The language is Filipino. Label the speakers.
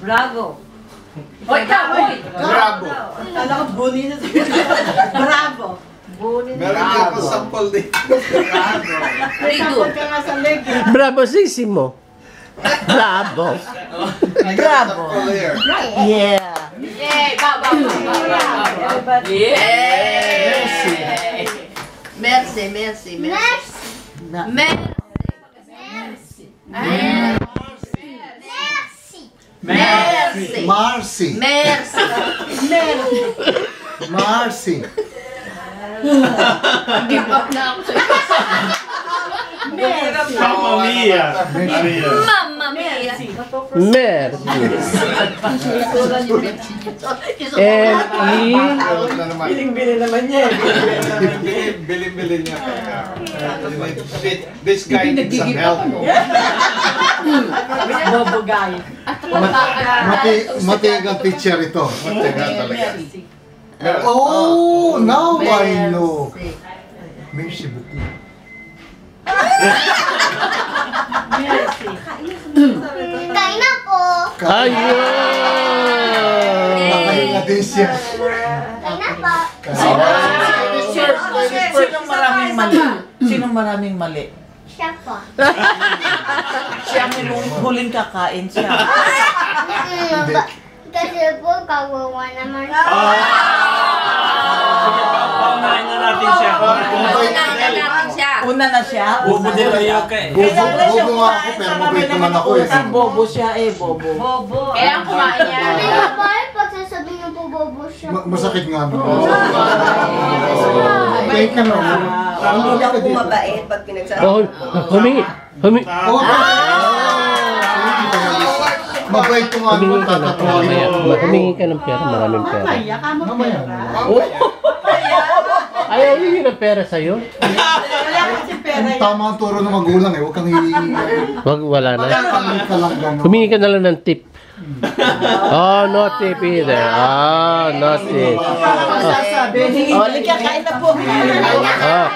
Speaker 1: Bravo. Hoy, kahoy!
Speaker 2: Bravo.
Speaker 1: Kala ko buni na sa'yo. Bravo. Buni na.
Speaker 2: Meron ka pa sample din. Bravo.
Speaker 1: May sample ka nga sa leg.
Speaker 3: Bravosissimo. Bravo.
Speaker 1: Bravo.
Speaker 3: Yeah.
Speaker 1: Yay! Bravo. Yay!
Speaker 4: Merci, merci, merci. Merci. Merci.
Speaker 2: Marcy.
Speaker 4: Merci.
Speaker 2: Marcy.
Speaker 4: Give up na ako sa'yo.
Speaker 5: Mamma mia!
Speaker 4: Mamma mia.
Speaker 3: Merci. M-E.
Speaker 1: Biling-bili naman niya.
Speaker 2: Bili niya. This guy needs some help.
Speaker 1: Bobo guy.
Speaker 2: Matigang teacher ito. Matigang talaga. Oh, now I know. Merci beaucoup.
Speaker 6: Kain na po.
Speaker 3: Ayun!
Speaker 2: Nakahinga din siya.
Speaker 6: Kain na po.
Speaker 1: Sinong maraming mali? Sinong maraming mali?
Speaker 6: Siya po.
Speaker 1: Siya ang huling kakain siya.
Speaker 6: Kasi po, kawawa naman.
Speaker 5: Paunahin na natin siya.
Speaker 4: Una na siya.
Speaker 5: Bobo din kayo kay.
Speaker 2: Bobo nga ako, pero mabait naman ako eh.
Speaker 1: Bobo siya eh, bobo.
Speaker 4: Bobo. Kaya ang kumain niya.
Speaker 6: Hindi na po, pagsasabi niyo po bobo siya.
Speaker 2: Masakit nga no.
Speaker 1: Mabait naman.
Speaker 7: Hindi na ako mabait pag pinagsasabi.
Speaker 3: Oh, humingi.
Speaker 2: Mabait ko nga
Speaker 3: Humingi
Speaker 2: no,
Speaker 3: ka ng pera.
Speaker 2: tatatawa mo.
Speaker 3: Humingi ka ng pera. Maraming pera.
Speaker 1: Mamaya ka mo pera.
Speaker 3: Ayaw hihingi ng pera sa'yo.
Speaker 1: Wala kasi pera yan.
Speaker 2: Tama ang turo ng magulang eh, huwag kang hihingi.
Speaker 3: Wag, wala na.
Speaker 2: Kami ka lang gano'n.
Speaker 3: Humingi ka na lang ng tip. Oh, no tip either. Ah, no tip.
Speaker 1: Sasabi. O, lika, kain na po.
Speaker 3: Ah.